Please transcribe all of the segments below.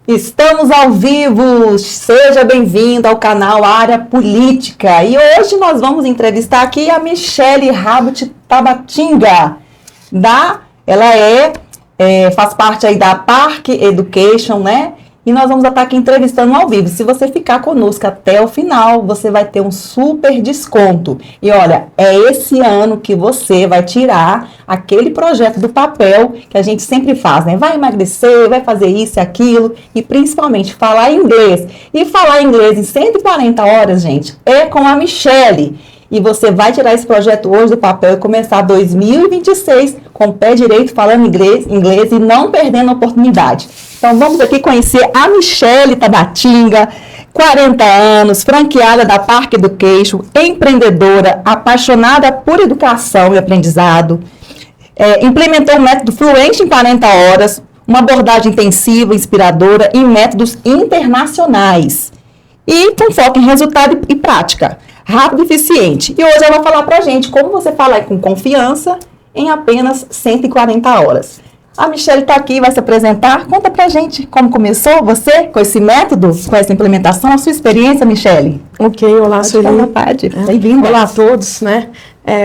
Estamos ao vivo, seja bem-vindo ao canal Área Política. E hoje nós vamos entrevistar aqui a Michele Rabut Tabatinga. Ela faz parte aí da Park Education, né? E nós vamos estar aqui entrevistando ao vivo. Se você ficar conosco até o final, você vai ter um super desconto. E olha, é esse ano que você vai tirar aquele projeto do papel que a gente sempre faz, né? Vai emagrecer, vai fazer isso e aquilo, e principalmente falar inglês. E falar inglês em 140 horas, gente, é com a Michele. E você vai tirar esse projeto hoje do papel e começar 2026 com o pé direito, falando inglês e não perdendo a oportunidade. Então vamos aqui conhecer a Michele Tabatinga, 40 anos, franqueada da Park Education, empreendedora, apaixonada por educação e aprendizado. Implementou o método Fluente em 40 horas, uma abordagem intensiva, inspiradora e métodos internacionais. E com foco em resultado e prática, rápido e eficiente. E hoje ela vai falar pra gente como você falar com confiança em apenas 140 horas. A Michele está aqui, vai se apresentar. Conta pra gente como começou você com esse método, com essa implementação, a sua experiência, Michele. Ok, olá, Sueli. Bem-vinda. Olá a todos, né?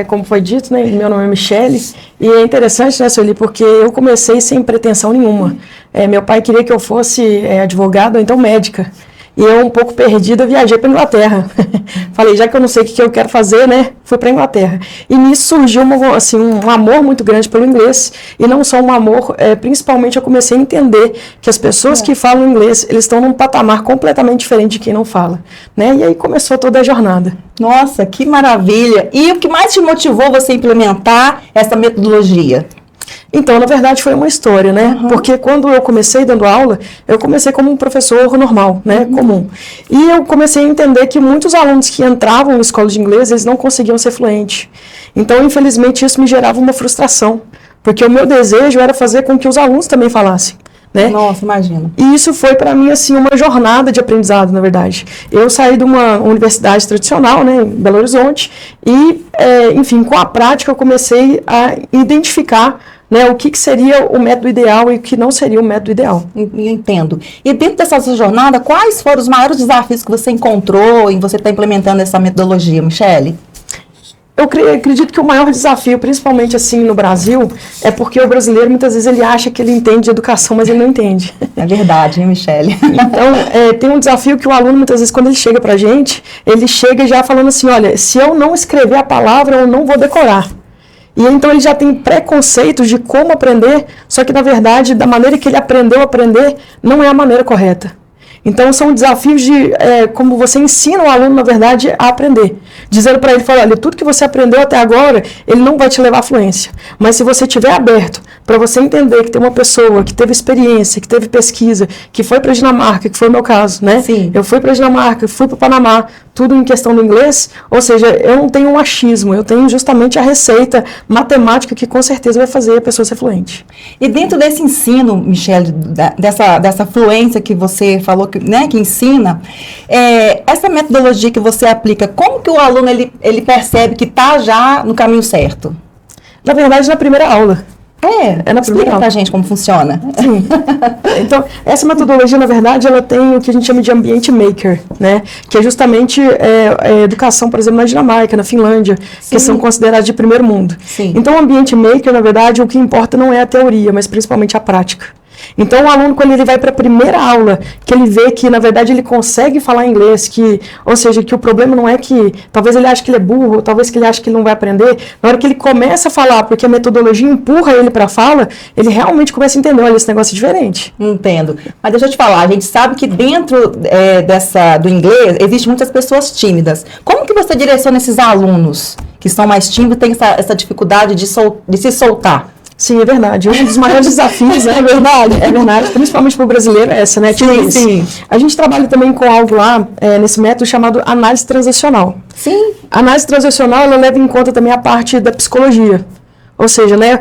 Como foi dito, né? Meu nome é Michele. E é interessante, né, Sueli, porque eu comecei sem pretensão nenhuma. Meu pai queria que eu fosse advogado ou então médica. E eu, um pouco perdida, viajei para Inglaterra. Falei, já que eu não sei o que eu quero fazer, né? Fui para Inglaterra. E nisso surgiu um amor muito grande pelo inglês. E não só um amor, principalmente eu comecei a entender que as pessoas que falam inglês, eles estão num patamar completamente diferente de quem não fala. Né? E aí começou toda a jornada. Nossa, que maravilha! E o que mais te motivou você a implementar essa metodologia? Então, na verdade, foi uma história, né? Uhum. Porque quando eu comecei dando aula, eu comecei como um professor normal, né? Comum. E eu comecei a entender que muitos alunos que entravam na escola de inglês, eles não conseguiam ser fluentes. Então, infelizmente, isso me gerava uma frustração. Porque o meu desejo era fazer com que os alunos também falassem. Né? Nossa, imagina. E isso foi para mim assim uma jornada de aprendizado, na verdade. Eu saí de uma universidade tradicional, né, em Belo Horizonte, e, enfim, com a prática eu comecei a identificar, né, o que seria o método ideal e o que não seria o método ideal. Entendo. E dentro dessa sua jornada, quais foram os maiores desafios que você encontrou em você estar implementando essa metodologia, Michele? Eu acredito que o maior desafio, principalmente assim no Brasil, é porque o brasileiro muitas vezes ele acha que ele entende de educação, mas ele não entende. É verdade, hein, Michele? Então, tem um desafio que o aluno muitas vezes quando ele chega pra gente, ele chega já falando assim, olha, se eu não escrever a palavra, eu não vou decorar. E então ele já tem preconceitos de como aprender, só que na verdade, da maneira que ele aprendeu a aprender, não é a maneira correta. Então, são desafios de como você ensina o aluno, na verdade, a aprender. Dizendo para ele, olha, tudo que você aprendeu até agora, ele não vai te levar à fluência. Mas se você estiver aberto para você entender que tem uma pessoa que teve experiência, que teve pesquisa, que foi para a Dinamarca, que foi o meu caso, né? Sim. Eu fui para a Dinamarca, fui para o Panamá, tudo em questão do inglês, ou seja, eu não tenho um achismo, eu tenho justamente a receita matemática que com certeza vai fazer a pessoa ser fluente. E dentro desse ensino, Michele, dessa fluência que você falou, que ensina, essa metodologia que você aplica, como que o aluno ele percebe que está já no caminho certo? Na verdade, na primeira aula. Explica pra gente como funciona. Sim. Então, essa metodologia, na verdade, ela tem o que a gente chama de ambiente maker, né? Que é justamente educação, por exemplo, na Dinamarca, na Finlândia, que são considerados de primeiro mundo. Sim. Então, o ambiente maker, na verdade, o que importa não é a teoria, mas principalmente a prática. Então, o aluno, quando ele vai para a primeira aula, que ele vê que, na verdade, ele consegue falar inglês, ou seja, que o problema não é que, talvez ele ache que ele é burro, talvez que ele ache que ele não vai aprender, na hora que ele começa a falar, porque a metodologia empurra ele para a fala, ele realmente começa a entender, olha, esse negócio é diferente. Entendo. Mas deixa eu te falar, a gente sabe que dentro do inglês, existem muitas pessoas tímidas. Como que você direciona esses alunos que são mais tímidos, têm essa dificuldade de se soltar? Sim, é verdade. Um dos maiores desafios, né? É verdade, principalmente para o brasileiro é essa, né? Sim. A gente trabalha também com algo lá, nesse método chamado análise transacional. Sim. A análise transacional, ela leva em conta também a parte da psicologia. Ou seja, né,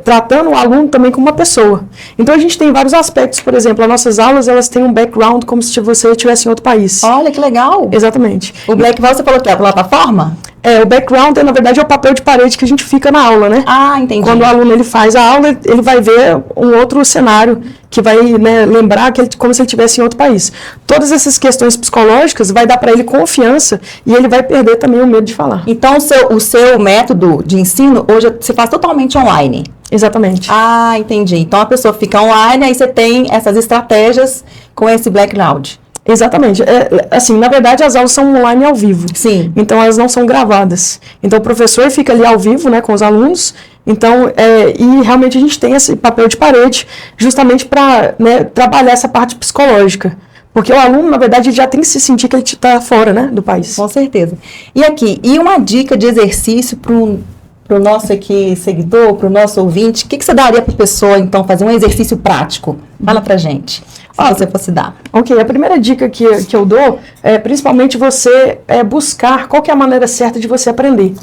tratando o aluno também como uma pessoa. Então, a gente tem vários aspectos. Por exemplo, as nossas aulas, elas têm um background como se você estivesse em outro país. Olha, que legal. Exatamente. O Blackval, você falou que é a plataforma? O background, na verdade, é o papel de parede que a gente fica na aula, né? Ah, entendi. Quando o aluno ele faz a aula, ele vai ver um outro cenário que vai, né, lembrar como se ele estivesse em outro país. Todas essas questões psicológicas vai dar para ele confiança e ele vai perder também o medo de falar. Então, o seu método de ensino hoje você faz totalmente online? Exatamente. Ah, entendi. Então, a pessoa fica online, aí você tem essas estratégias com esse background. Exatamente. Assim, na verdade, as aulas são online ao vivo. Sim. Então, elas não são gravadas. Então, o professor fica ali ao vivo, né, com os alunos. Então, e realmente a gente tem esse papel de parede justamente para, né, trabalhar essa parte psicológica. Porque o aluno, na verdade, ele já tem que se sentir que ele está fora, né, do país. Com certeza. E uma dica de exercício para o nosso aqui seguidor, para o nosso ouvinte, o que você daria para a pessoa, então, fazer um exercício prático? Fala para gente. Se você fosse dar. Ok, a primeira dica que eu dou é principalmente você buscar qual que é a maneira certa de você aprender.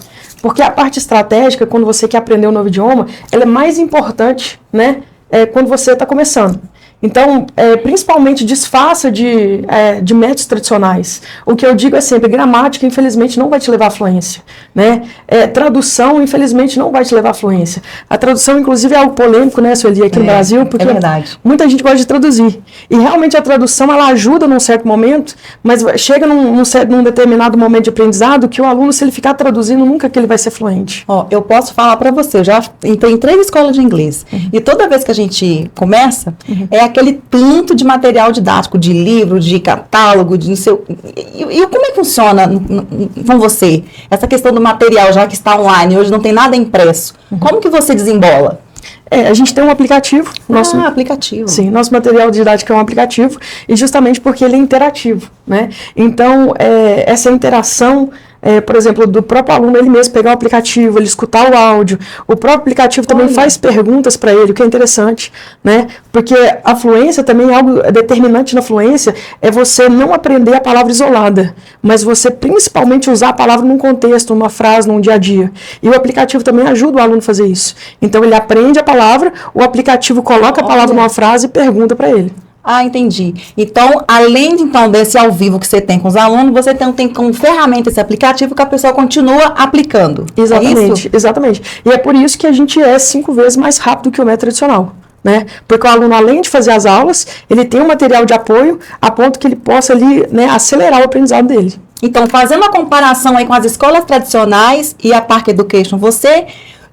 Porque a parte estratégica, quando você quer aprender um novo idioma, ela é mais importante, né, quando você está começando. Então, principalmente desfaça de métodos tradicionais. O que eu digo é sempre, gramática, infelizmente, não vai te levar à fluência, né? Tradução, infelizmente, não vai te levar à fluência. A tradução, inclusive, é algo polêmico, né, Sueli, aqui no Brasil, porque muita gente gosta de traduzir. E, realmente, a tradução, ela ajuda num certo momento, mas chega num determinado momento de aprendizado que o aluno, se ele ficar traduzindo, nunca que ele vai ser fluente. Eu posso falar para você, eu já entrei em 3 escolas de inglês, e toda vez que a gente começa, aquele tanto de material didático, de livro, de catálogo, de não sei o... E como é que funciona com você? Essa questão do material, já que está online, hoje não tem nada impresso. Como que você desembola? A gente tem um aplicativo. Aplicativo. Sim, nosso material didático é um aplicativo, e justamente porque ele é interativo, né? Então, essa interação... por exemplo, do próprio aluno, ele mesmo pegar o aplicativo, ele escutar o áudio. O próprio aplicativo também faz perguntas para ele, o que é interessante, né? Porque a fluência também é algo determinante na fluência, é você não aprender a palavra isolada, mas você principalmente usar a palavra num contexto, numa frase, num dia a dia. E o aplicativo também ajuda o aluno a fazer isso. Então, ele aprende a palavra, o aplicativo coloca a palavra numa frase e pergunta para ele. Ah, entendi. Então, além desse ao vivo que você tem com os alunos, você tem como ferramenta esse aplicativo que a pessoa continua aplicando. Exatamente, exatamente. E é por isso que a gente 5 vezes mais rápido que o método tradicional, né? Porque o aluno, além de fazer as aulas, ele tem um material de apoio a ponto que ele possa ali, né, acelerar o aprendizado dele. Então, fazendo uma comparação aí com as escolas tradicionais e a Park Education,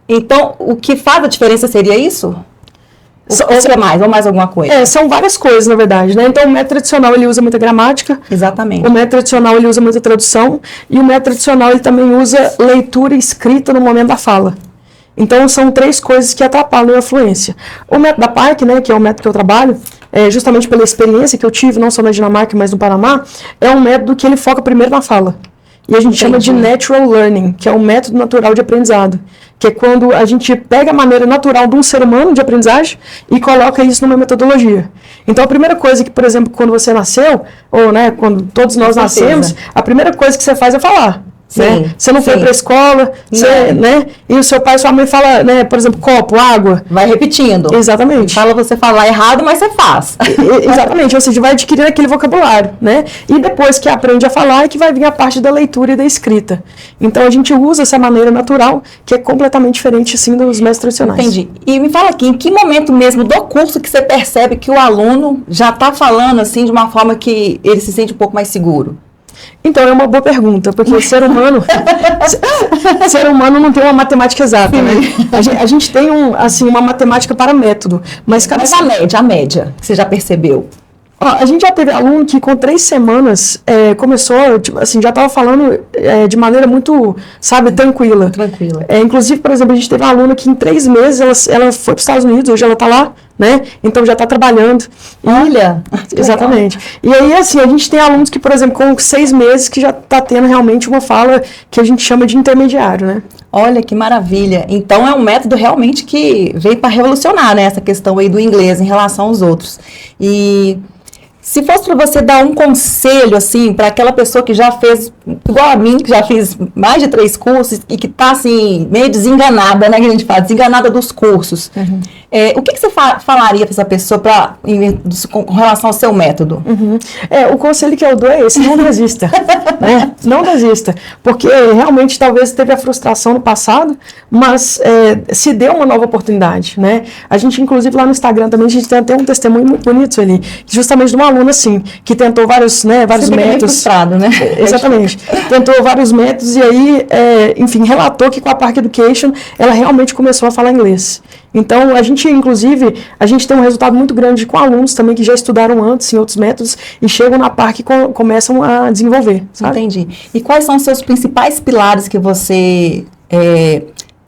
então, o que faz a diferença seria isso? Ou mais alguma coisa? São várias coisas, na verdade, né? Então, o método tradicional, ele usa muita gramática. Exatamente. O método tradicional, ele usa muita tradução. E o método tradicional, ele também usa leitura e escrita no momento da fala. Então, são 3 coisas que atrapalham a fluência. O método da Park, né, que é o método que eu trabalho, justamente pela experiência que eu tive, não só na Dinamarca, mas no Panamá, é um método que ele foca primeiro na fala. E a gente chama de natural learning, que é um método natural de aprendizado. Que é quando a gente pega a maneira natural de um ser humano de aprendizagem e coloca isso numa metodologia. Então, a primeira coisa que, por exemplo, quando você nasceu, ou, né, quando todos nós nascemos, a primeira coisa que você faz é falar. Sim, né? Você não foi para a escola, né? E o seu pai e sua mãe falam, né, por exemplo, copo, água. Vai repetindo. Exatamente. Fala você falar errado, mas você faz. Exatamente, ou seja, vai adquirindo aquele vocabulário, né? E depois que aprende a falar é que vai vir a parte da leitura e da escrita. Então a gente usa essa maneira natural, que é completamente diferente, assim, dos métodos tradicionais. Entendi. E me fala aqui, em que momento mesmo do curso que você percebe que o aluno já está falando, assim, de uma forma que ele se sente um pouco mais seguro? Então, é uma boa pergunta, porque o ser humano não tem uma matemática exata, né? A gente tem uma matemática para método, mas a média, que você já percebeu? A gente já teve aluno que com 3 semanas começou, tipo, assim, já estava falando de maneira muito, sabe, tranquila. Inclusive, por exemplo, a gente teve uma aluna que em 3 meses ela foi para os Estados Unidos, hoje ela está lá, né? Então já está trabalhando. Olha! Exatamente. E aí, assim, a gente tem alunos que, por exemplo, com 6 meses que já está tendo realmente uma fala que a gente chama de intermediário, né? Olha, que maravilha. Então, é um método realmente que veio para revolucionar, né? Essa questão aí do inglês em relação aos outros. E se fosse para você dar um conselho, assim, para aquela pessoa que já fez, igual a mim, que já fiz mais de 3 cursos e que está, assim, meio desenganada, né, que a gente fala, desenganada dos cursos. O que você falaria para essa pessoa com relação ao seu método? O conselho que eu dou é esse: não desista. Né? Não desista. Porque realmente talvez teve a frustração no passado, mas se deu uma nova oportunidade. Né? A gente, inclusive, lá no Instagram também, a gente tem até um testemunho muito bonito ali, justamente de uma aluna assim, que tentou vários métodos. Frustrado, né? Exatamente. Tentou vários métodos e aí, enfim, relatou que com a Park Education ela realmente começou a falar inglês. Então, inclusive, a gente tem um resultado muito grande com alunos também que já estudaram antes em outros métodos e chegam na Park e começam a desenvolver, sabe? Entendi. E quais são os seus principais pilares que você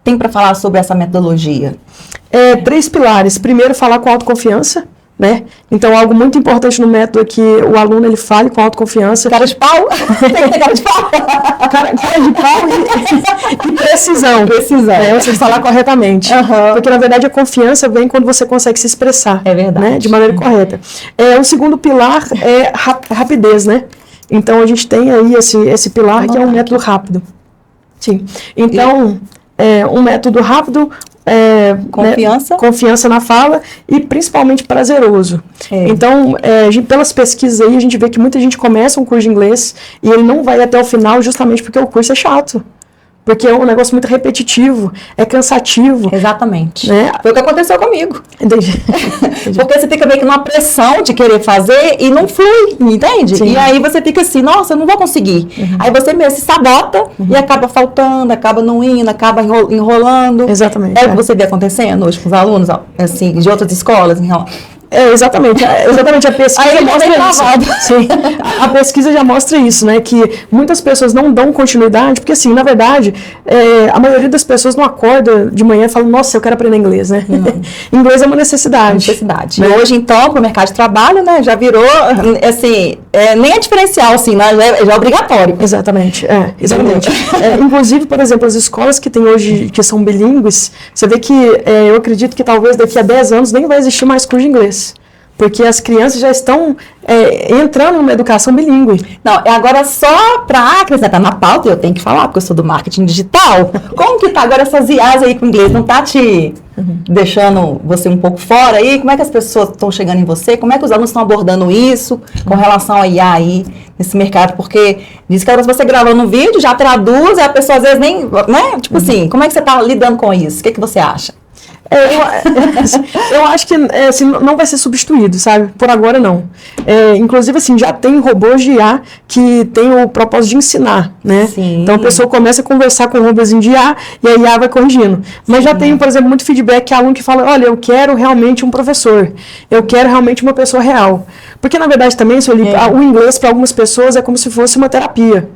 tem para falar sobre essa metodologia? 3 pilares. Primeiro, falar com autoconfiança. Né? Então, algo muito importante no método é que o aluno ele fale com autoconfiança. Cara de pau? Tem que ter cara de pau? Cara de pau e precisão. Você falar corretamente. Porque, na verdade, a confiança vem quando você consegue se expressar. É verdade. Né? De maneira correta. O segundo pilar é rapidez, né? Então, a gente tem aí esse pilar que é um método rápido. Sim. Então, um método rápido... confiança na fala e principalmente prazeroso. Então, pelas pesquisas aí, a gente vê que muita gente começa um curso de inglês e ele não vai até o final justamente porque o curso é chato. Porque é um negócio muito repetitivo, é cansativo. Exatamente. Né? Foi o que aconteceu comigo. Entendi. Porque você fica meio que numa pressão de querer fazer e não flui, entende? Sim. E aí você fica assim, nossa, eu não vou conseguir. Aí você mesmo se sabota e acaba faltando, acaba não indo, acaba enrolando. Exatamente. É o que você vê acontecendo hoje com os alunos, assim, de outras escolas? Exatamente a pesquisa mostra isso. Sim, a pesquisa já mostra isso, né, que muitas pessoas não dão continuidade, porque assim, na verdade, a maioria das pessoas não acorda de manhã e fala, nossa, eu quero aprender inglês, né? Inglês é uma necessidade. Né? E hoje, então, para o mercado de trabalho, né, já virou, assim, nem é diferencial, assim, né, já é obrigatório. Exatamente. Inclusive, por exemplo, as escolas que tem hoje, que são bilíngues, você vê que eu acredito que talvez daqui a 10 anos nem vai existir mais curso de inglês. Porque as crianças já estão entrando numa educação bilíngue. Não, agora só para acrescentar na pauta, eu tenho que falar, porque eu sou do marketing digital, como que tá agora essas IAs aí com inglês? Não tá te deixando você um pouco fora aí? Como é que as pessoas estão chegando em você? Como é que os alunos estão abordando isso com relação a IA aí nesse mercado? Porque diz que agora você gravando um vídeo, já traduz, e a pessoa às vezes nem, né? Tipo assim, como é que você está lidando com isso? O que você acha? Eu acho que assim, não vai ser substituído, sabe? Por agora, não. Inclusive, assim, já tem robôs de IA que tem o propósito de ensinar, né? Sim. Então, a pessoa começa a conversar com o robôzinho de IA e a IA vai corrigindo. Mas já tem, por exemplo, muito feedback que aluno que fala, olha, eu quero realmente um professor. Eu quero realmente uma pessoa real. Porque, na verdade, também, Sueli, o inglês, para algumas pessoas, é como se fosse uma terapia.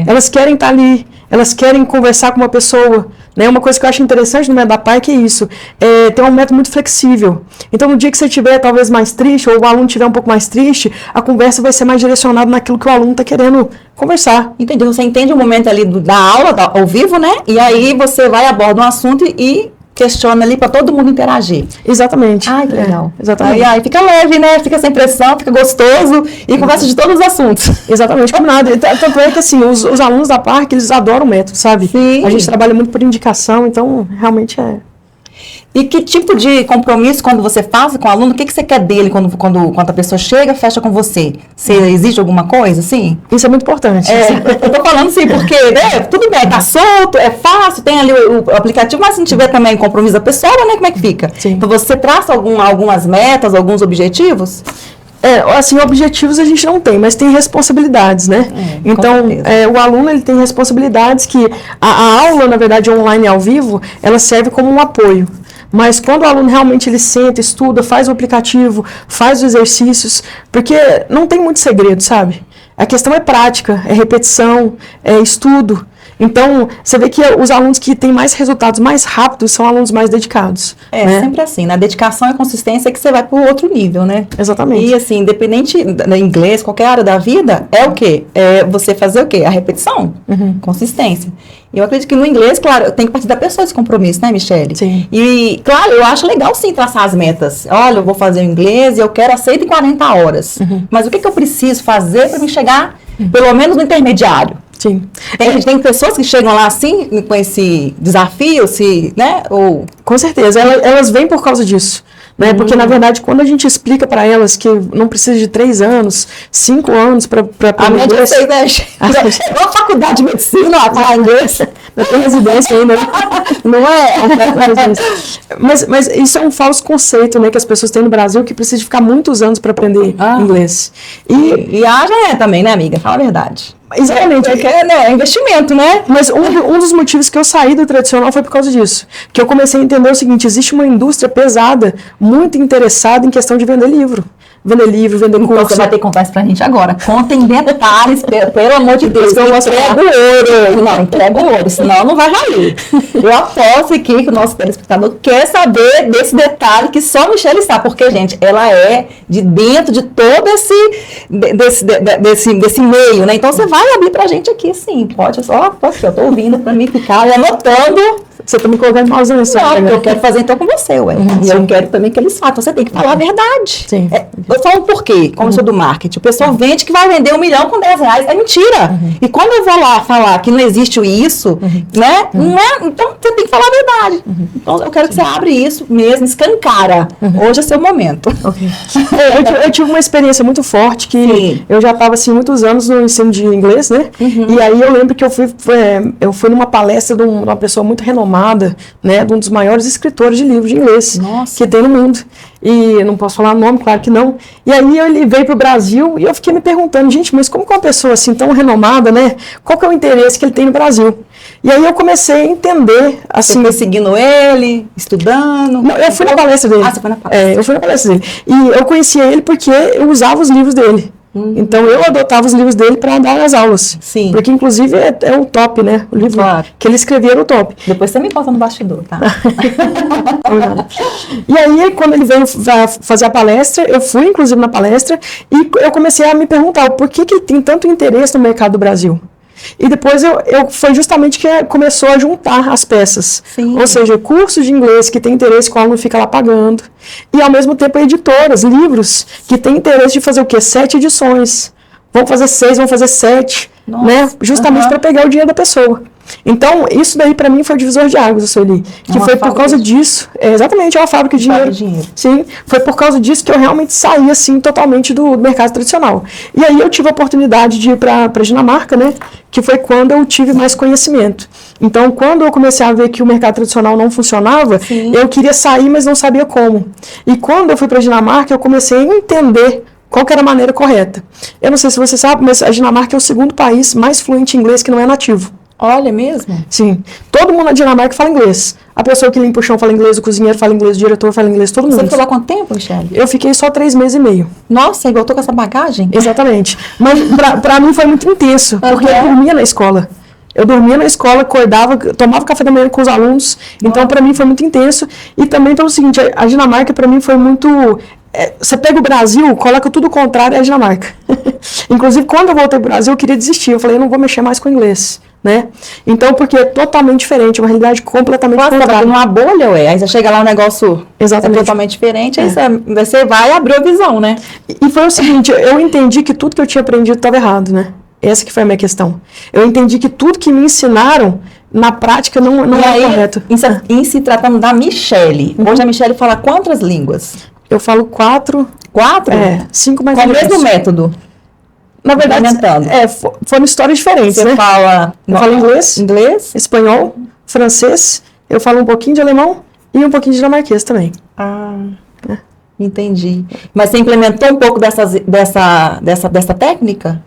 Elas querem estar ali, elas querem conversar com uma pessoa, né? Uma coisa que eu acho interessante no método da PAI é isso, ter um método muito flexível. Então, no dia que você estiver talvez mais triste, ou o aluno estiver um pouco mais triste, a conversa vai ser mais direcionada naquilo que o aluno está querendo conversar. Entendi. Você entende o momento ali da aula, ao vivo, né? E aí você vai, aborda um assunto e questiona ali para todo mundo interagir. Exatamente. Ai, que legal. Exatamente. Aí fica leve, né? Fica sem pressão, fica gostoso e conversa de todos os assuntos. Exatamente, combinado. Tanto é que, assim, os alunos da Park, eles adoram o método, sabe? Sim. A gente trabalha muito por indicação, então, realmente E que tipo de compromisso, quando você faz com o aluno, o que você quer dele quando a pessoa chega, fecha com você? Você exige alguma coisa, assim? Isso é muito importante. Eu tô falando assim, porque, né, tudo bem, tá solto, é fácil, tem ali o aplicativo, mas se não tiver também compromisso da pessoa, né, como é que fica? Sim. Então você traça algumas metas, alguns objetivos? Assim, objetivos a gente não tem, mas tem responsabilidades, né? Então, o aluno ele tem responsabilidades que a aula, na verdade, online e ao vivo, ela serve como um apoio. Mas quando o aluno realmente ele senta, estuda, faz o aplicativo, faz os exercícios, porque não tem muito segredo, sabe? A questão é prática, é repetição, é estudo. Então, você vê que os alunos que têm mais resultados mais rápidos são alunos mais dedicados. Né? Sempre assim, na dedicação e consistência é que você vai para o outro nível, né? Exatamente. E assim, independente do inglês, qualquer área da vida, é o quê? É você fazer o quê? A repetição, consistência. E eu acredito que no inglês, claro, tem que partir da pessoa esse compromisso, né, Michele? Sim. E, claro, eu acho legal sim traçar as metas. Olha, eu vou fazer o inglês e eu quero a 140 horas. Mas o que eu preciso fazer para me chegar, pelo menos no intermediário? Sim. Tem pessoas que chegam lá assim, com esse desafio, né? Ou... Com certeza, elas vêm por causa disso. Né? Porque, na verdade, quando a gente explica para elas que não precisa de 3 anos, 5 anos para aprender... A média fez, né? É uma faculdade de medicina, falar inglês. Não tem residência ainda. Não é? Mas isso é um falso conceito, né, que as pessoas têm no Brasil, que precisa de ficar muitos anos para aprender inglês. E haja também, né, amiga? Fala a verdade. Exatamente. É investimento, né? Mas um dos motivos que eu saí do tradicional foi por causa disso. Que eu comecei a entender o seguinte, existe uma indústria pesada, muito interessada em questão de vender livro. Vender curso. Você vai ter que contar isso pra gente agora. Conta em detalhes, pelo amor de Deus. Eu entrego ouro. Não, entrego ouro, senão não vai rair. Eu aposto aqui que o nosso telespectador quer saber desse detalhe que só a Michele sabe. Porque, gente, ela é de dentro de todo desse meio, né? Então, você vai abrir pra gente aqui, sim. Pode, só, eu tô ouvindo pra mim ficar anotando. Você tá me colocando mal não, porque eu quero fazer então com você, ué. E eu quero também que eles façam. Você tem que falar a verdade. Sim. Eu falo por quê? Como eu sou do marketing. O pessoal vende que vai vender R$1 milhão com R$10. É mentira. E quando eu vou lá falar que não existe isso, né? Não é, então você tem que falar a verdade. Então eu quero que você abra isso mesmo, escancara. Hoje é seu momento. Okay. Eu tive uma experiência muito forte que eu já estava assim muitos anos no ensino de inglês, né? E aí eu lembro que eu fui numa palestra de uma pessoa muito renomada, né, de um dos maiores escritores de livros de inglês que tem no mundo. E eu não posso falar o nome, claro que não. E aí ele veio para o Brasil e eu fiquei me perguntando, gente, mas como que uma pessoa assim tão renomada, né, qual que é o interesse que ele tem no Brasil? E aí eu comecei a entender, assim... Você foi seguindo ele, estudando? Não, eu fui na palestra dele. Você foi na palestra. Eu fui na palestra dele. E eu conhecia ele porque eu usava os livros dele. Então, eu adotava os livros dele para dar as aulas. Sim. Porque, inclusive, é o top, né? O livro que ele escrevia era o top. Depois você me conta no bastidor, tá? E aí, quando ele veio fazer a palestra, eu fui, inclusive, na palestra, e eu comecei a me perguntar por que ele tem tanto interesse no mercado do Brasil. E depois foi justamente que começou a juntar as peças. Sim. Ou seja, cursos de inglês que tem interesse que o aluno fica lá pagando. E, ao mesmo tempo, editoras, livros que tem interesse de fazer o quê? 7 edições. Vão fazer 6, vão fazer 7. Né? Justamente para pegar o dinheiro da pessoa. Então, isso daí para mim foi o divisor de águas, Sueli. Que foi por causa disso. Exatamente, é uma fábrica de dinheiro. Sim, foi por causa disso que eu realmente saí assim totalmente do mercado tradicional. E aí eu tive a oportunidade de ir para a Dinamarca, né? Que foi quando eu tive mais conhecimento. Então, quando eu comecei a ver que o mercado tradicional não funcionava, eu queria sair, mas não sabia como. E quando eu fui para a Dinamarca, eu comecei a entender qual que era a maneira correta. Eu não sei se você sabe, mas a Dinamarca é o segundo país mais fluente em inglês que não é nativo. Olha, mesmo? Sim. Todo mundo na Dinamarca fala inglês. A pessoa que limpa o chão fala inglês, o cozinheiro fala inglês, o diretor fala inglês, todo mundo. Você ficou lá quanto tempo, Michele? Eu fiquei só 3 meses e meio. Nossa, igual tô com essa bagagem? Exatamente. Mas pra mim foi muito intenso, porque eu dormia na escola. Eu dormia na escola, acordava, tomava café da manhã com os alunos. Então, para mim, foi muito intenso. E também pelo seguinte, a Dinamarca, para mim, foi muito... Você pega o Brasil, coloca tudo o contrário, é a Dinamarca. Inclusive, quando eu voltei para o Brasil, eu queria desistir. Eu falei, eu não vou mexer mais com o inglês. Né? Então, porque é totalmente diferente, uma realidade completamente contrária. Numa bolha, ué. Aí você chega lá, um negócio totalmente diferente, aí você vai abrir a visão, né? E foi o seguinte, eu entendi que tudo que eu tinha aprendido estava errado, né? Essa que foi a minha questão. Eu entendi que tudo que me ensinaram, na prática, não é correto. Em se tratando da Michele, hoje a Michele fala quantas línguas? Eu falo 4. 4? 5 mais ou menos. Com o mesmo método? Na verdade, foram histórias diferentes, Você né? Eu falo inglês, espanhol, francês, eu falo um pouquinho de alemão e um pouquinho de dinamarquês também. Entendi. Mas você implementou um pouco dessa técnica?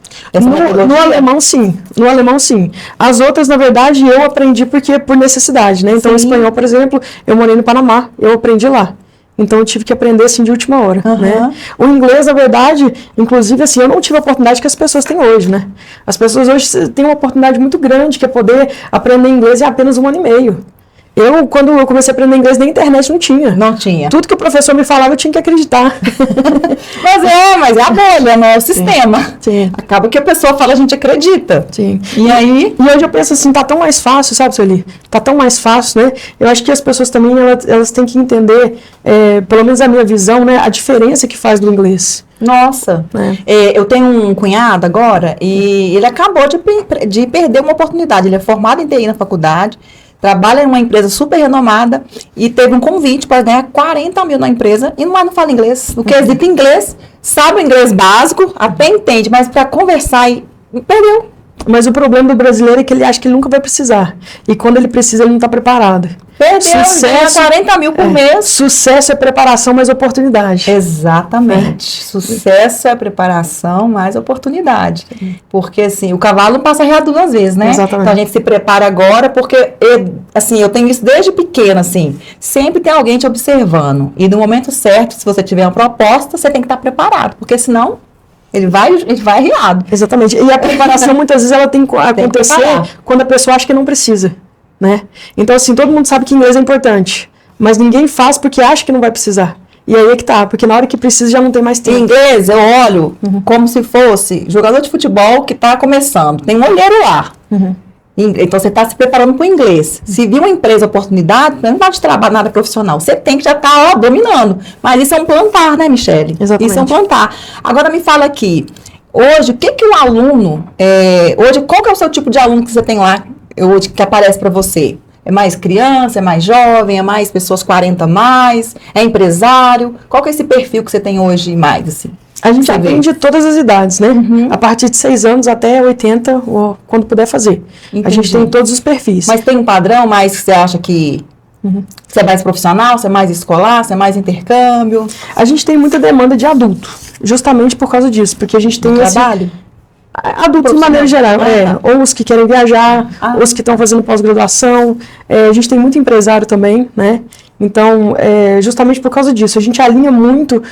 No alemão, sim. No alemão, sim. As outras, na verdade, eu aprendi por necessidade, né? Então, o espanhol, por exemplo, eu morei no Panamá, eu aprendi lá. Então, eu tive que aprender, assim, de última hora, né? O inglês, na verdade, inclusive, assim, eu não tive a oportunidade que as pessoas têm hoje, né? As pessoas hoje têm uma oportunidade muito grande, que é poder aprender inglês em apenas 1 ano e meio. Quando eu comecei a aprender inglês, nem internet não tinha. Não tinha. Tudo que o professor me falava, eu tinha que acreditar. mas é a bolha, não é o sistema. Sim. Acaba que a pessoa fala, a gente acredita. Sim. E hoje eu penso assim, tá tão mais fácil, sabe, Sueli? Tá tão mais fácil, né? Eu acho que as pessoas também, elas têm que entender, pelo menos a minha visão, né, a diferença que faz do inglês. Nossa, eu tenho um cunhado agora e ele acabou de perder uma oportunidade. Ele é formado em TI na faculdade, trabalha em uma empresa super renomada e teve um convite para ganhar 40 mil na empresa e não fala inglês. No quesito inglês, sabe o inglês básico, até entende, mas para conversar, perdeu. Mas o problema do brasileiro é que ele acha que ele nunca vai precisar. E quando ele precisa, ele não está preparado. Perdeu, ganha 40 mil por mês. Sucesso é preparação mais oportunidade. Exatamente. Sucesso é preparação mais oportunidade. Porque, assim, o cavalo não passa arreado 2 vezes, né? Exatamente. Então, a gente se prepara agora porque, eu tenho isso desde pequena, assim. Sempre tem alguém te observando. E no momento certo, se você tiver uma proposta, você tem que estar preparado. Porque, senão, ele vai arriado. Exatamente. E a preparação, muitas vezes, ela tem que acontecer quando a pessoa acha que não precisa. Né? Então, assim, todo mundo sabe que inglês é importante, mas ninguém faz porque acha que não vai precisar. E aí é que tá, porque na hora que precisa já não tem mais tempo. Em inglês, eu olho como se fosse jogador de futebol que está começando. Tem um olheiro lá. Então, você está se preparando para o inglês. Se vir uma empresa oportunidade, não vai te trabalhar nada profissional. Você tem que já estar dominando. Mas isso é um plantar, né, Michele? Exatamente. Isso é um plantar. Agora, me fala aqui. Hoje, o que o aluno... hoje, qual que é o seu tipo de aluno que você tem lá? Hoje que aparece para você? É mais criança, é mais jovem, é mais pessoas 40 mais, é empresário? Qual que é esse perfil que você tem hoje mais, assim? A gente atende todas as idades, né? A partir de 6 anos até 80, ou quando puder fazer. Entendi. A gente tem todos os perfis. Mas tem um padrão mais que você acha que... Você é mais profissional, você é mais escolar, você é mais intercâmbio? A gente tem muita demanda de adulto, justamente por causa disso, porque a gente tem trabalho? Adultos de maneira geral, ou os que querem viajar, os que estão fazendo pós-graduação, a gente tem muito empresário também, né? Então, justamente por causa disso, a gente alinha muito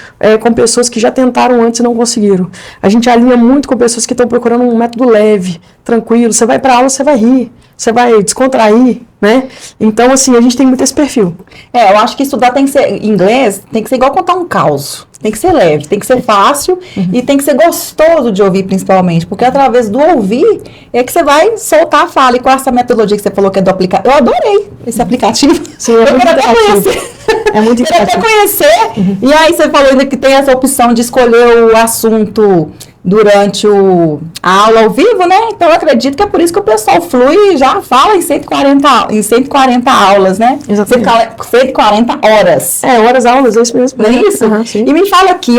com pessoas que já tentaram antes e não conseguiram. A gente alinha muito com pessoas que estão procurando um método leve, tranquilo. Você vai para aula, você vai rir, você vai descontrair, né? Então, assim, a gente tem muito esse perfil. Eu acho que estudar tem que ser inglês, tem que ser igual contar um caos. Tem que ser leve, tem que ser fácil e tem que ser gostoso de ouvir, principalmente. Porque através do ouvir é que você vai soltar a fala. E com essa metodologia que você falou que é do aplicativo, eu adorei esse aplicativo. Sim, eu quero até conhecer. É muito interessante. Eu quero até conhecer. E aí você falou ainda que tem essa opção de escolher o assunto durante a aula ao vivo, né? Então, eu acredito que é por isso que o pessoal flui e já fala em 140 aulas, né? Exatamente. 140 horas. Horas aulas, é isso mesmo. Não é isso? Sim. E me fala aqui,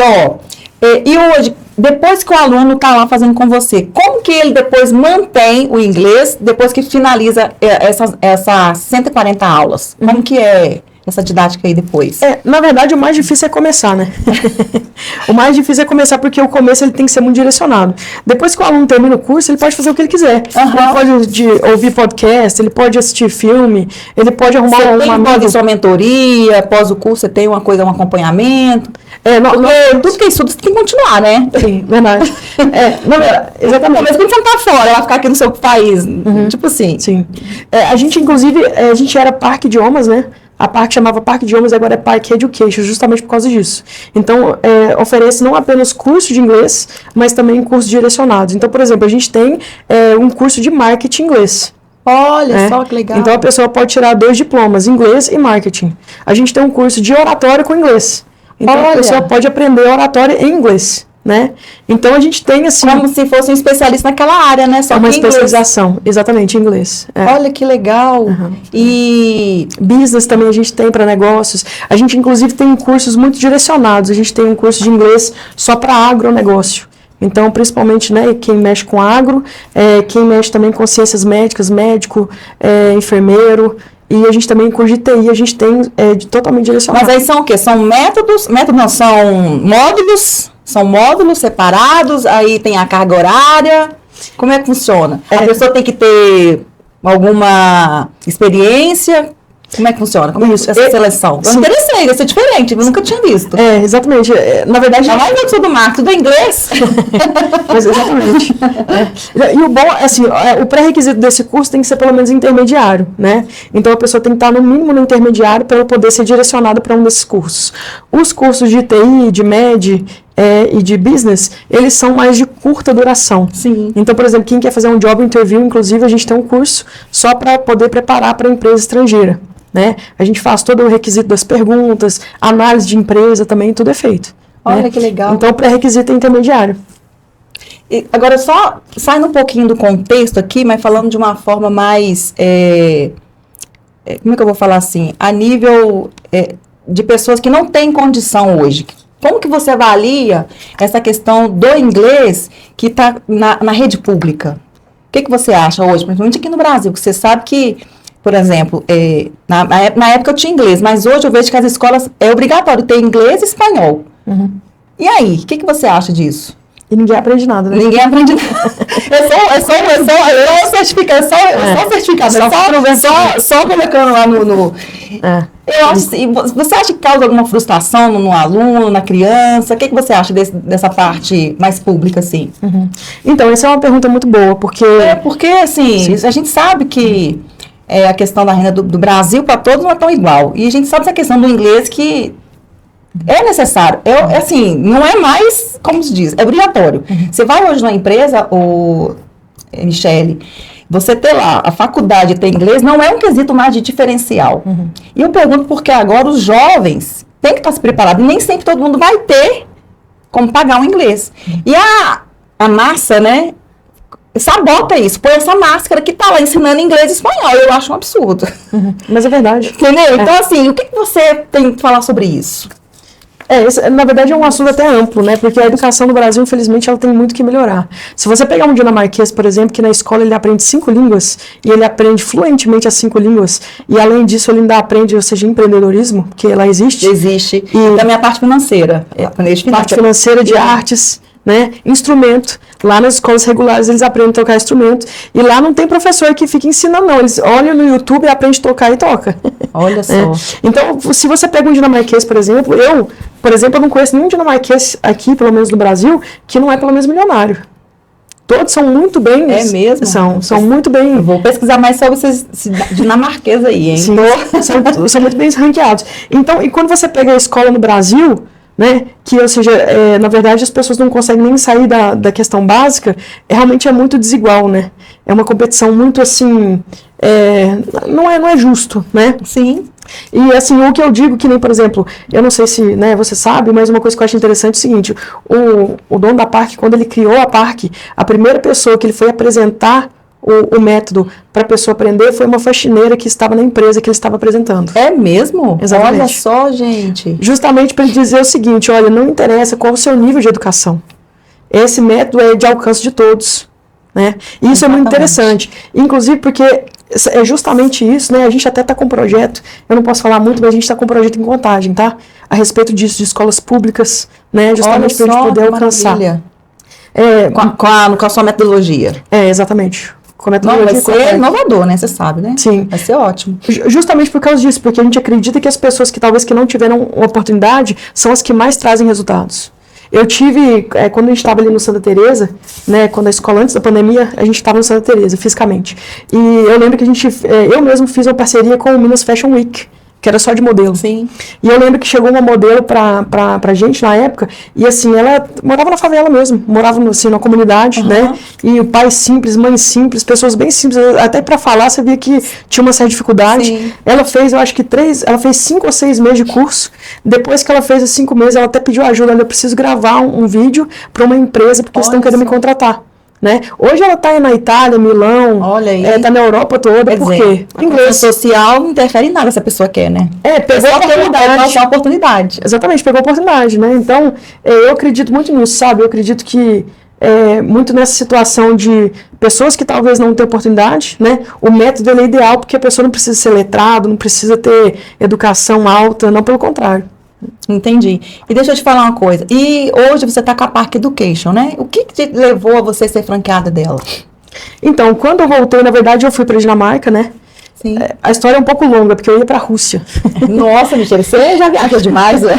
e hoje, depois que o aluno está lá fazendo com você, como que ele depois mantém o inglês, depois que finaliza essas 140 aulas? Como que é essa didática aí depois? Na verdade, o mais difícil é começar, né? O mais difícil é começar porque o começo ele tem que ser muito direcionado. Depois que o aluno termina o curso, ele pode fazer o que ele quiser. Ele pode ouvir podcast, ele pode assistir filme, ele pode arrumar uma sua mentoria, após o curso você tem um acompanhamento. Tudo que é estudo você tem que continuar, né? Sim, verdade. Exatamente. Mas quando você não tá fora, ela ficar aqui no seu país, tipo assim. Sim. A gente, inclusive, a gente era Parque Idiomas, né? A Parque chamava Parque Idiomas, agora é Parque Education, justamente por causa disso. Então, oferece não apenas curso de inglês, mas também cursos direcionados. Então, por exemplo, a gente tem um curso de marketing inglês. Olha só que legal. Então, a pessoa pode tirar 2 diplomas, inglês e marketing. A gente tem um curso de oratória com inglês. Então, a pessoa pode aprender oratória em inglês. Né? Então a gente tem assim... Como se fosse um especialista naquela área, né? Só uma especialização, exatamente, em inglês. Olha que legal. E business também a gente tem para negócios. A gente inclusive tem cursos muito direcionados. A gente tem um curso de inglês só para agronegócio. Então, principalmente, né, quem mexe com agro, quem mexe também com ciências médicas, médico, enfermeiro. E a gente também, curso de TI, a gente tem totalmente direcionado. Mas aí são o quê? São métodos não, são módulos? São módulos separados, aí tem a carga horária. Como é que funciona? A pessoa tem que ter alguma experiência? Como é que funciona? Como é essa seleção? Eu me interessei, vai ser diferente, eu nunca tinha visto. Exatamente. Na verdade... Não é eu sou do marketing, tudo é inglês. Mas exatamente. E o bom, assim, o pré-requisito desse curso tem que ser pelo menos intermediário, né? Então a pessoa tem que estar no mínimo no intermediário para ela poder ser direcionada para um desses cursos. Os cursos de TI, de MED e de business, eles são mais de curta duração. Sim. Então, por exemplo, quem quer fazer um job interview, inclusive, a gente tem um curso só para poder preparar para a empresa estrangeira. Né? A gente faz todo o requisito das perguntas, análise de empresa também, tudo é feito. Olha né? que legal. Então, o pré-requisito é intermediário. E agora, só saindo um pouquinho do contexto aqui, mas falando de uma forma mais, como é que eu vou falar assim? A nível de pessoas que não têm condição hoje. Como que você avalia essa questão do inglês que está na rede pública? O que você acha hoje, principalmente aqui no Brasil? Que você sabe que, por exemplo, na época eu tinha inglês, mas hoje eu vejo que as escolas é obrigatório ter inglês e espanhol. Uhum. E aí, o que você acha disso? E ninguém aprende nada, né? Ninguém aprende nada. Eu sou certificada, só colocando lá no... Eu acho, você acha que causa alguma frustração no aluno, na criança? O que você acha dessa parte mais pública, assim? Uhum. Então, essa é uma pergunta muito boa, porque... Porque, assim, a gente sabe que a questão da renda do Brasil para todos não é tão igual. E a gente sabe essa questão do inglês que é necessário. Assim, não é mais, como se diz, é obrigatório. Uhum. Você vai hoje numa empresa, Michele, você ter lá a faculdade de ter inglês não é um quesito mais de diferencial. Uhum. E eu pergunto porque agora os jovens têm que estar se preparados. E nem sempre todo mundo vai ter como pagar o inglês. Uhum. E a massa, né, sabota isso. Põe essa máscara que está lá ensinando inglês e espanhol. Eu acho um absurdo. Uhum. Mas é verdade. Entendeu? Então, assim, o que você tem que falar sobre isso? Esse, na verdade, é um assunto até amplo, né? Porque a educação no Brasil, infelizmente, ela tem muito que melhorar. Se você pegar um dinamarquês, por exemplo, que na escola ele aprende 5 línguas, e ele aprende fluentemente as 5 línguas, e além disso ele ainda aprende, ou seja, empreendedorismo, que ela existe. Existe. E também a parte financeira. Parte financeira, de artes, né? Instrumento. Lá nas escolas regulares eles aprendem a tocar instrumento. E lá não tem professor que fica ensinando, não. Eles olham no YouTube e aprendem a tocar e toca. Olha só. Então, se você pega um dinamarquês, por exemplo, eu não conheço nenhum dinamarquês aqui, pelo menos no Brasil, que não é pelo menos milionário. Todos são muito bem... É mesmo? São muito bem... Eu vou pesquisar mais sobre esses dinamarqueses aí, hein? Sim, são muito bem ranqueados. Então, e quando você pega a escola no Brasil... Né? Que, ou seja, na verdade as pessoas não conseguem nem sair da questão básica, realmente é muito desigual, né? É uma competição muito assim, não é justo, né? Sim. E assim, o que eu digo que nem, por exemplo, eu não sei se, né, você sabe, mas uma coisa que eu acho interessante é o seguinte, o dono da Parque, quando ele criou a Parque, a primeira pessoa que ele foi apresentar o método para a pessoa aprender foi uma faxineira que estava na empresa que ele estava apresentando. É mesmo? Exatamente. Olha só, gente. Justamente para ele dizer o seguinte, olha, não interessa qual o seu nível de educação. Esse método é de alcance de todos. Né? E isso é muito interessante. Inclusive porque é justamente isso, né? A gente até está com um projeto, eu não posso falar muito, mas a gente está com um projeto em Contagem, tá? A respeito disso, de escolas públicas, né? Justamente para a gente poder alcançar. Com a sua metodologia. Exatamente. Não, vai ser inovador, né? Você sabe, né? Sim. Vai ser ótimo. Justamente por causa disso, porque a gente acredita que as pessoas que talvez que não tiveram oportunidade são as que mais trazem resultados. Eu tive, quando a gente estava ali no Santa Teresa, né, quando a escola antes da pandemia, a gente estava no Santa Teresa, fisicamente. E eu lembro que eu mesmo fiz uma parceria com o Minas Fashion Week, que era só de modelo. Sim. E eu lembro que chegou uma modelo pra gente na época, e assim, ela morava na favela mesmo, morava assim, na comunidade, né? E o pai simples, mãe simples, pessoas bem simples, até pra falar você via que tinha uma certa dificuldade. Sim. Ela fez, eu acho que 5 ou 6 meses de curso. Depois que ela fez os 5 meses, ela até pediu ajuda, eu preciso gravar um vídeo para uma empresa, porque eles estão querendo me contratar. Né? Hoje ela está na Itália, Milão, está na Europa toda, por quê? Inglês social não interfere em nada se a pessoa quer, né? Pegou a oportunidade. Exatamente, pegou a oportunidade, né? Então, eu acredito muito nisso, sabe? Eu acredito que muito nessa situação de pessoas que talvez não tenham oportunidade, né? O método ele é ideal porque a pessoa não precisa ser letrado, não precisa ter educação alta, não, pelo contrário. Entendi. E deixa eu te falar uma coisa. E hoje você está com a Park Education, né? O que te levou a você ser franqueada dela? Então, quando eu voltei, na verdade, eu fui para a Dinamarca, né? Sim. A história é um pouco longa, porque eu ia para a Rússia. Nossa, Michele, você já viaja demais, né?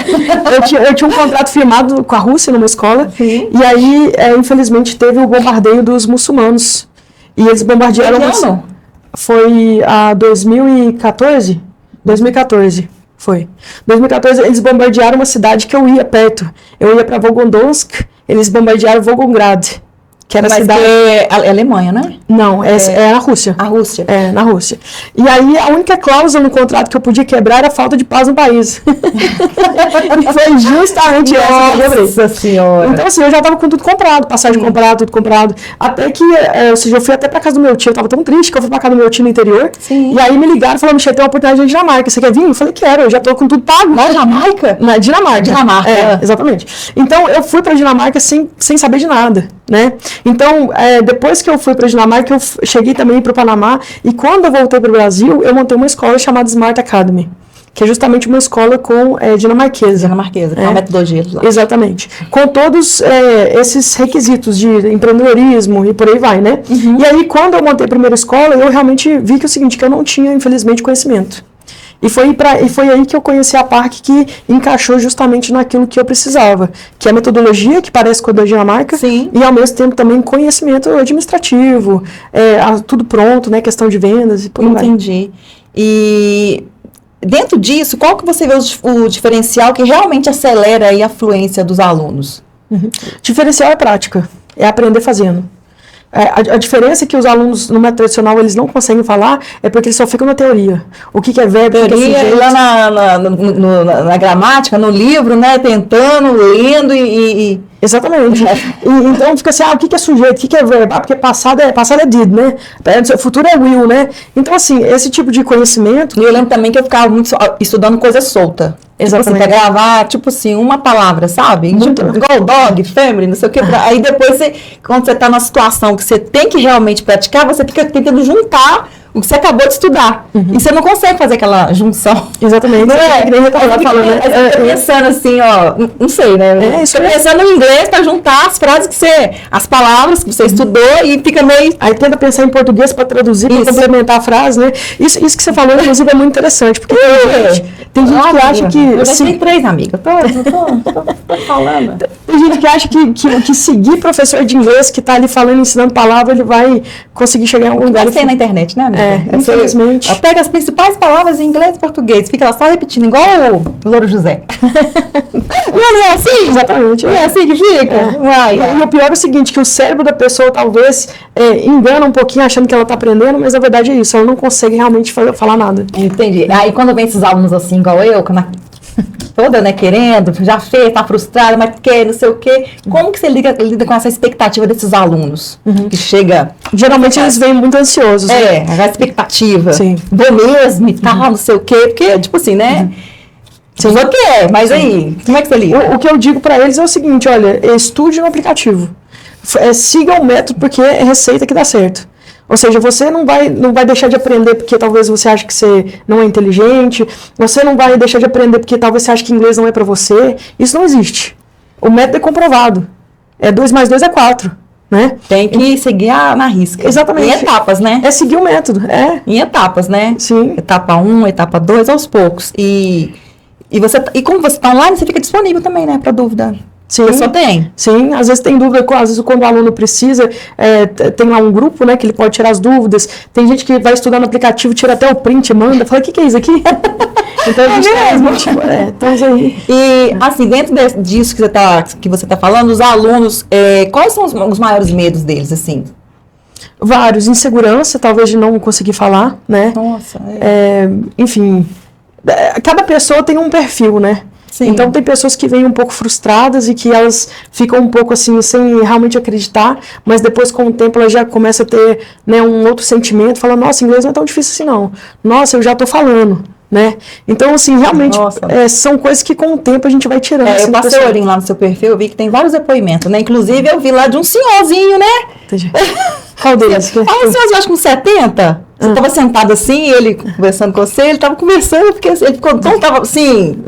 Eu tinha um contrato firmado com a Rússia numa escola. Sim. E aí, infelizmente, teve o bombardeio dos muçulmanos. E eles bombardearam... Foi a 2014? 2014. Foi. 2014, eles bombardearam uma cidade que eu ia perto. Eu ia para Volgodonsk, eles bombardearam Volgograd. que era a Mas cidade... é Alemanha, né? Não, é na Rússia. A Rússia. É, na Rússia. E aí, a única cláusula no contrato que eu podia quebrar era a falta de paz no país. E foi justamente essa que eu quebrei. Nossa Senhora. Então, assim, eu já tava com tudo comprado, passagem comprada, tudo comprado. Até que, ou seja, eu fui até pra casa do meu tio, eu tava tão triste que eu fui pra casa do meu tio no interior. Sim. E aí me ligaram e falaram, Michele, tem uma oportunidade na Dinamarca, você quer vir? Eu falei, quero, eu já tô com tudo pago. Na Jamaica? Na Dinamarca. Dinamarca. É, exatamente. Então, eu fui pra Dinamarca sem saber de nada, né? Então, depois que eu fui pra Dinamarca, eu cheguei também pro Panamá, e quando eu voltei pro Brasil, eu montei uma escola chamada Smart Academy, que é justamente uma escola com dinamarquesa. Com a metodologia lá. Exatamente. Com todos esses requisitos de empreendedorismo e por aí vai, né? E aí, quando eu montei a primeira escola, eu realmente vi que é o seguinte, que eu não tinha, infelizmente, conhecimento. E foi aí que eu conheci a PARC, que encaixou justamente naquilo que eu precisava, que é a metodologia, que parece com a da Dinamarca, Sim. E ao mesmo tempo também conhecimento administrativo, tudo pronto, né, questão de vendas e por aí vai. Entendi. E dentro disso, qual que você vê o diferencial que realmente acelera aí a fluência dos alunos? Diferencial é prática, é aprender fazendo. A diferença é que os alunos no método tradicional eles não conseguem falar é porque eles só ficam na teoria. O que é verbo, o que é sujeito. Lá na gramática, no livro, né? Tentando, lendo e... Exatamente. Então fica assim, o que é sujeito, o que é verbo? Porque passado é did, né? Futuro é will, né? Então, assim, esse tipo de conhecimento... E eu lembro também que eu ficava muito estudando coisa solta. Exatamente. Tipo assim, pegava, tipo assim, uma palavra, sabe? Muito. Tipo, igual dog, family, não sei o que. Aí depois, quando você tá numa situação que você tem que realmente praticar, você fica tentando juntar o que você acabou de estudar. E você não consegue fazer aquela junção. Exatamente. Não é? Que nem eu tava falando, né? Você fica pensando assim, ó, não sei, né? Isso Fica pensando em inglês pra juntar as frases as palavras que você estudou e fica meio... Aí tenta pensar em português para traduzir, para complementar a frase, né? Isso que você falou, inclusive, é muito interessante, porque tem gente que acha que... Eu já tenho 3, amiga. Tô falando. Tem gente que acha que seguir professor de inglês que tá ali falando, ensinando palavra, ele vai conseguir chegar em algum lugar. Tem na internet, né, amiga? Infelizmente. Pega as principais palavras em inglês e português, fica lá só repetindo, igual o Louro José. Não é assim? Exatamente. Não é assim que fica? E o pior é o seguinte, que o cérebro da pessoa talvez engana um pouquinho achando que ela tá aprendendo, mas a verdade é isso, ela não consegue realmente falar nada. Entendi. Aí quando vem esses alunos assim, igual eu, toda, né, querendo, já fez, tá frustrada, mas quer, não sei o quê. Como que você lida com essa expectativa desses alunos? Que chega... Geralmente eles vêm muito ansiosos. A expectativa. Sim. Vou mesmo e tal, não sei o quê. Porque, tipo assim, né? Sim. Você quer, mas aí, como é que você lida? O que eu digo para eles é o seguinte, olha, estude no aplicativo. Siga o método, porque é receita que dá certo. Ou seja, você não vai deixar de aprender porque talvez você ache que você não é inteligente, você não vai deixar de aprender porque talvez você ache que inglês não é para você. Isso não existe. O método é comprovado. 2 mais 2 é 4. Né? Tem que seguir na risca. Exatamente. Em etapas, né? É seguir o método. Em etapas, né? Sim. Etapa 1, etapa 2, aos poucos. E como você está online, você fica disponível também, né? Para dúvida. Sim. A pessoa tem. Sim, às vezes tem dúvida, às vezes quando o aluno precisa, tem lá um grupo, né, que ele pode tirar as dúvidas. Tem gente que vai estudar no aplicativo, tira até o print, manda, fala, o que é isso aqui? Então a gente então aí. E assim, dentro disso que você tá falando, os alunos, quais são os maiores medos deles, assim? Vários, insegurança, talvez de não conseguir falar, né? Nossa. Enfim, cada pessoa tem um perfil, né? Sim. Então tem pessoas que vêm um pouco frustradas e que elas ficam um pouco assim, sem realmente acreditar, mas depois com o tempo ela já começa a ter, né, um outro sentimento, fala, nossa, inglês não é tão difícil assim não, nossa, eu já tô falando, né? Então assim, realmente são coisas que com o tempo a gente vai tirando. Eu passei o olhinho lá no seu perfil, eu vi que tem vários depoimentos, né? Inclusive eu vi lá de um senhorzinho, né? Entendi. Qual deles? Um senhorzinho, acho que com 70. Você estava sentado assim, ele conversando com você, ele estava conversando, porque ele ficou tão, tava assim...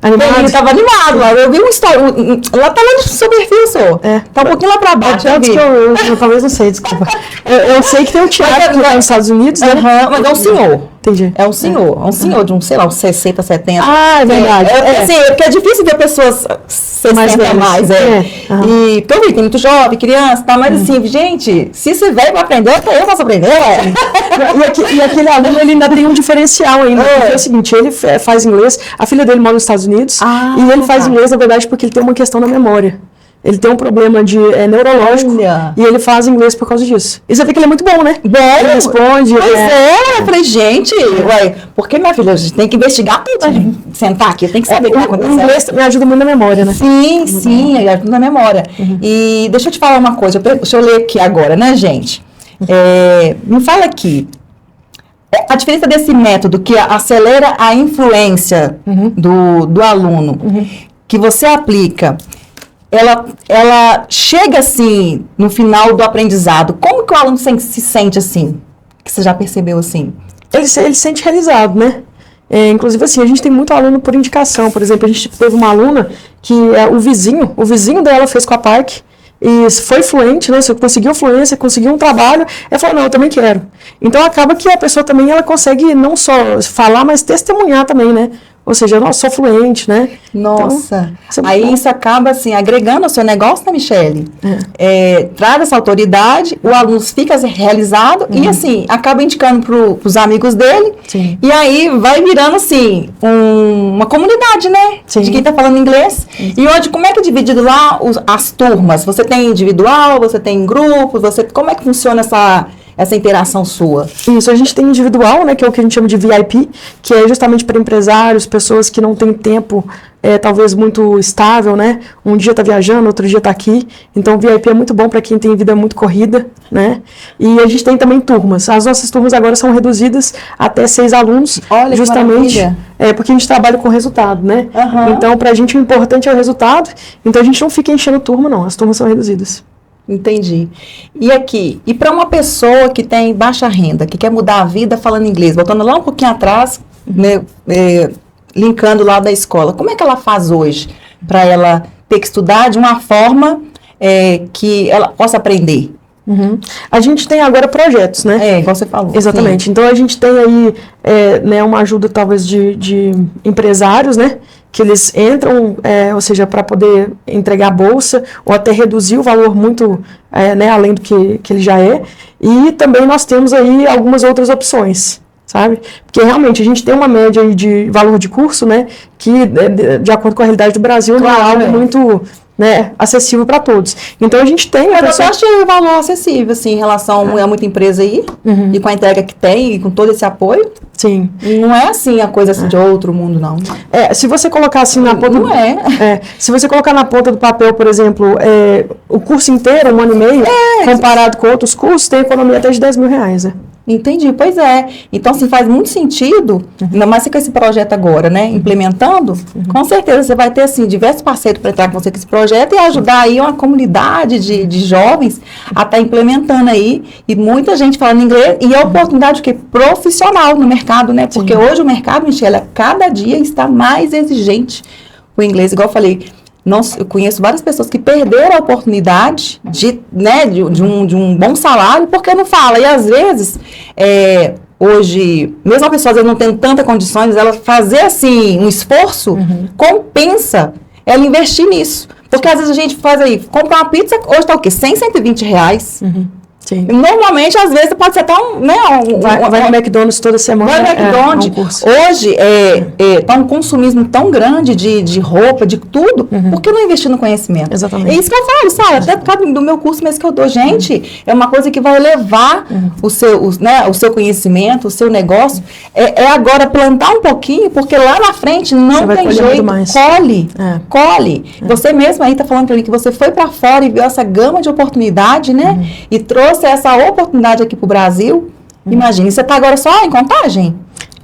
Animado. Ele estava animado lá. Eu vi uma história. Lá tá lá no seu perfil, só. Tá um pouquinho lá pra baixo. Eu talvez não sei, desculpa. Eu sei que tem um teatro lá nos Estados Unidos, né? Mas é um senhor. Entendi. É um senhor de sei lá, uns 60, 70. Ah, é verdade. Assim, porque é difícil ver pessoas 60 mais. E porque eu vi, tem muito jovem, criança, tá? Mas assim, gente, se você veio pra aprender, até eu posso aprender. E aquele aluno, ele ainda tem um diferencial ainda. Porque é o seguinte, ele faz inglês, a filha dele mora nos Estados Unidos, e ele faz inglês, na verdade, porque ele tem uma questão na memória. Ele tem um problema neurológico. Olha. E ele faz inglês por causa disso. E você vê que ele é muito bom, né? Bom, ele responde. Pois eu falei, gente, ué, porque, minha filha, a gente tem que investigar tudo antes de sentar aqui, tem que saber o que está O acontecendo. inglês me ajuda muito na memória, né? Sim, ajuda na memória. E deixa eu te falar uma coisa, deixa eu ler aqui agora, né, gente? Me fala aqui, a diferença desse método que acelera a influência do aluno, que você aplica, ela chega assim no final do aprendizado. Como que o aluno se sente assim? Que você já percebeu assim? Ele se sente realizado, né? Inclusive, assim, a gente tem muito aluno por indicação. Por exemplo, a gente teve uma aluna que o vizinho dela fez com a PARC e foi fluente, né? Conseguiu fluência, conseguiu um trabalho. Ela falou, não, eu também quero. Então, acaba que a pessoa também ela consegue não só falar, mas testemunhar também, né? Ou seja, eu sou fluente, né? Nossa, então, aí isso acaba assim, agregando ao seu negócio, né, Michele? Traz essa autoridade, o aluno fica realizado e assim, acaba indicando para os amigos dele. Sim. E aí vai virando assim, uma comunidade, né? Sim. De quem está falando inglês. E hoje, como é que é dividido lá as turmas? Você tem individual, você tem grupos, como é que funciona essa interação sua? Isso, a gente tem individual, né, que é o que a gente chama de VIP, que é justamente para empresários, pessoas que não têm tempo, talvez muito estável, né, um dia tá viajando, outro dia tá aqui, então o VIP é muito bom para quem tem vida muito corrida, né, e a gente tem também turmas, as nossas turmas agora são reduzidas até 6 alunos, olha, justamente porque a gente trabalha com resultado, né, então pra gente o importante é o resultado, então a gente não fica enchendo turma não, as turmas são reduzidas. Entendi. E aqui, e para uma pessoa que tem baixa renda, que quer mudar a vida falando inglês, voltando lá um pouquinho atrás, né, linkando lá da escola, como é que ela faz hoje para ela ter que estudar de uma forma que ela possa aprender? A gente tem agora projetos, né? Igual você falou. Exatamente. Sim. Então a gente tem aí né, uma ajuda talvez de empresários, né? Que eles entram, ou seja, para poder entregar a bolsa ou até reduzir o valor muito, né, além do que ele já é. E também nós temos aí algumas outras opções, sabe? Porque realmente a gente tem uma média aí de valor de curso, né, que de acordo com a realidade do Brasil não é algo muito, né, acessível para todos. Então a gente tem... Mas eu achei o valor acessível, assim, em relação a muita empresa aí, e com a entrega que tem, e com todo esse apoio. Sim. Não é assim a coisa assim, de outro mundo, não. Se você colocar assim na ponta... Não se você colocar na ponta do papel, por exemplo, o curso inteiro, 1 ano e meio, comparado com outros cursos, tem economia até de R$10.000, né? Entendi, pois é. Então, se faz muito sentido, ainda mais com esse projeto agora, né, implementando, com certeza você vai ter, assim, diversos parceiros para entrar com você com esse projeto e ajudar aí uma comunidade de jovens a estar implementando aí, e muita gente falando inglês, e a oportunidade que profissional no mercado, né, porque hoje o mercado, Michele, cada dia está mais exigente o inglês, igual eu falei. Eu conheço várias pessoas que perderam a oportunidade de um bom salário porque não fala. E às vezes, hoje, mesmo a pessoa às vezes não tendo tantas condições, ela fazer assim um esforço, compensa ela investir nisso. Porque às vezes a gente faz aí, compra uma pizza, hoje está o quê? R$100, R$120. Sim. Normalmente, às vezes, pode ser até vai no McDonald's toda semana. Vai no McDonald's. Hoje, tá um consumismo tão grande de roupa, de tudo, por que não investir no conhecimento? Exatamente. É isso que eu falo, sabe? Até por causa do meu curso mesmo que eu dou. Gente, é uma coisa que vai elevar o seu conhecimento, o seu negócio. Agora plantar um pouquinho, porque lá na frente não tem jeito. Colhe. Você mesmo aí tá falando pra mim que você foi pra fora e viu essa gama de oportunidade, né? E trouxe essa oportunidade aqui para o Brasil. Imagine, você está agora só em Contagem?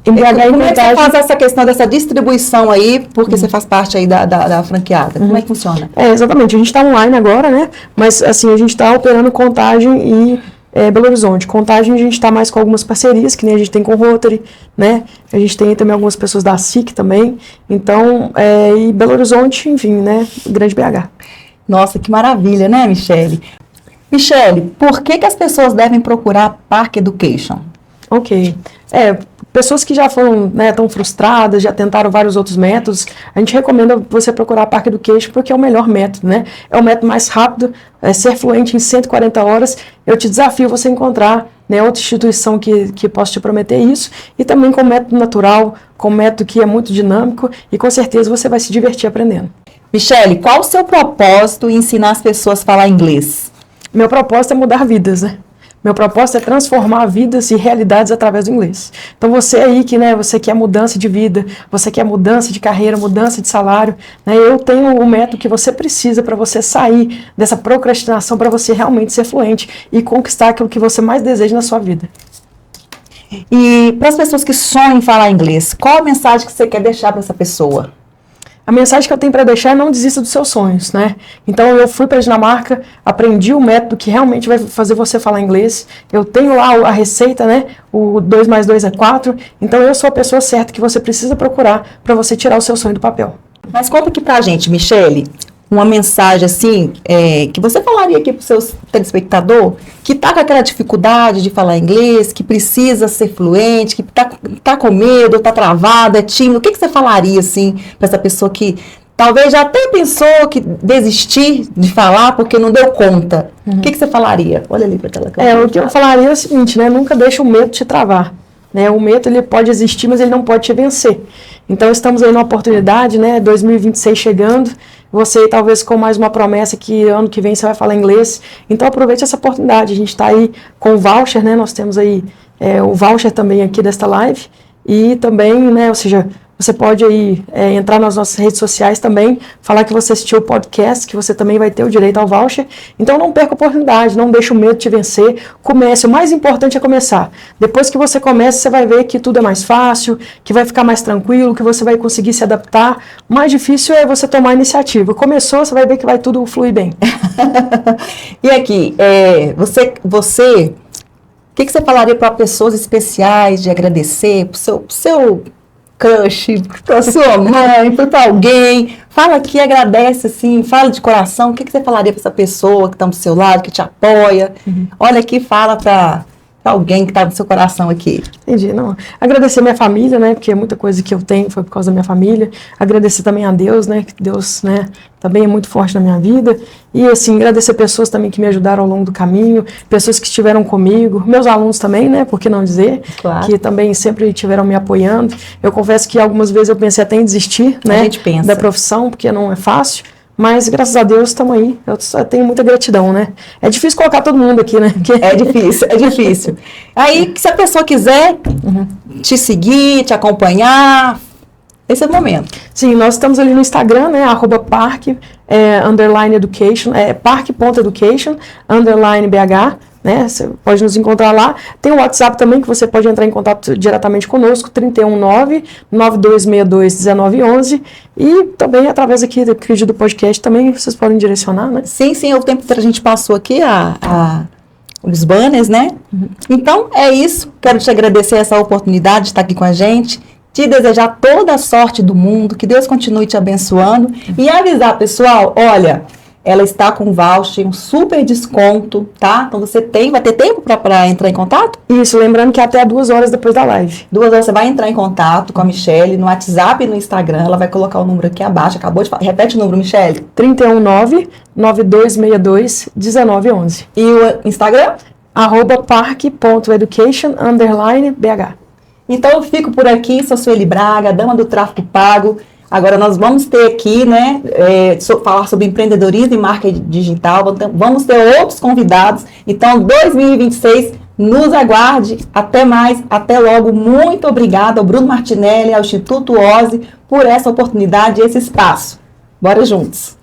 Como é que você faz essa questão dessa distribuição aí, porque você faz parte aí da franqueada? Como é que funciona? Exatamente, a gente está online agora, né? Mas assim, a gente está operando Contagem e Belo Horizonte. Contagem a gente está mais com algumas parcerias, que nem a gente tem com o Rotary, né? A gente tem também algumas pessoas da SIC também. Então, e Belo Horizonte, enfim, né? Grande BH. Nossa, que maravilha, né, Michele? Michele, por que as pessoas devem procurar Park Education? Ok. Pessoas que já foram, né, tão frustradas, já tentaram vários outros métodos, a gente recomenda você procurar Park Education porque é o melhor método, né? É o método mais rápido, ser fluente em 140 horas. Eu te desafio você encontrar, né, outra instituição que possa te prometer isso, e também com método natural, com método que é muito dinâmico, e com certeza você vai se divertir aprendendo. Michele, qual o seu propósito em ensinar as pessoas a falar inglês? Meu propósito é mudar vidas, né? Meu propósito é transformar vidas e realidades através do inglês. Então você aí que, né, você quer mudança de vida, você quer mudança de carreira, mudança de salário, né, eu tenho o método que você precisa para você sair dessa procrastinação, para você realmente ser fluente e conquistar aquilo que você mais deseja na sua vida. E para as pessoas que sonham em falar inglês, qual a mensagem que você quer deixar para essa pessoa? A mensagem que eu tenho para deixar é não desista dos seus sonhos, né? Então eu fui para a Dinamarca, aprendi o método que realmente vai fazer você falar inglês. Eu tenho lá a receita, né? O 2 mais 2 é 4. Então eu sou a pessoa certa que você precisa procurar para você tirar o seu sonho do papel. Mas conta aqui pra gente, Michele, uma mensagem assim, que você falaria aqui pro seu telespectador, que tá com aquela dificuldade de falar inglês, que precisa ser fluente, que tá com medo, tá travado, é tímido. O que você falaria, assim, pra essa pessoa que talvez já até pensou que desistir de falar porque não deu conta? O que você falaria? Olha ali pra aquela câmera. O que eu falaria é o seguinte, né? Nunca deixe o medo te travar. Né? O medo, ele pode existir, mas ele não pode te vencer. Então, estamos aí numa oportunidade, né? 2026 chegando, você talvez com mais uma promessa que ano que vem você vai falar inglês. Então, aproveite essa oportunidade. A gente está aí com o voucher, né? Nós temos aí o voucher também aqui desta live. E também, né? Ou seja, você pode aí entrar nas nossas redes sociais também, falar que você assistiu o podcast, que você também vai ter o direito ao voucher. Então não perca a oportunidade, não deixe o medo te vencer. Comece, o mais importante é começar. Depois que você começa, você vai ver que tudo é mais fácil, que vai ficar mais tranquilo, que você vai conseguir se adaptar. O mais difícil é você tomar a iniciativa. Começou, você vai ver que vai tudo fluir bem. E aqui, o que você falaria para pessoas especiais de agradecer, pro seu crush, pra sua mãe, pra alguém? Fala aqui, agradece assim, fala de coração. O que você falaria para essa pessoa que está do seu lado, que te apoia? Olha aqui, fala para alguém que está no seu coração aqui. Entendi, não. Agradecer minha família, né, porque muita coisa que eu tenho foi por causa da minha família. Agradecer também a Deus, né, que Deus, né, também é muito forte na minha vida. E, assim, agradecer pessoas também que me ajudaram ao longo do caminho, pessoas que estiveram comigo, meus alunos também, né, por que não dizer, claro, que também sempre estiveram me apoiando. Eu confesso que algumas vezes eu pensei até em desistir, né, da profissão, porque não é fácil. Mas, graças a Deus, estamos aí. Eu tenho muita gratidão, né? É difícil colocar todo mundo aqui, né? Porque... É difícil. Aí, se a pessoa quiser te seguir, te acompanhar, esse é o momento. Sim, nós estamos ali no Instagram, né? @park, _education, park.education, _BH. Né? Você pode nos encontrar lá. Tem o WhatsApp também, que você pode entrar em contato diretamente conosco, 319-9262-1911. E também, através aqui do podcast, também vocês podem direcionar, né? Sim, o tempo que a gente passou aqui, os banners, né? Então, é isso. Quero te agradecer essa oportunidade de estar aqui com a gente, te desejar toda a sorte do mundo, que Deus continue te abençoando e avisar, pessoal, olha... Ela está com voucher, um super desconto, tá? Então você vai ter tempo para entrar em contato? Isso, lembrando que até 2 horas depois da live. 2 horas você vai entrar em contato com a Michele no WhatsApp e no Instagram. Ela vai colocar o número aqui abaixo. Acabou de falar. Repete o número, Michele. 319-9262-1911. E o Instagram? @park.education _BH. Então eu fico por aqui, sou Sueli Braga, dama do tráfego pago. Agora nós vamos ter aqui, né, falar sobre empreendedorismo e marketing digital, vamos ter outros convidados, então 2026, nos aguarde, até mais, até logo, muito obrigada ao Bruno Martinelli, ao Instituto OSE, por essa oportunidade e esse espaço. Bora juntos!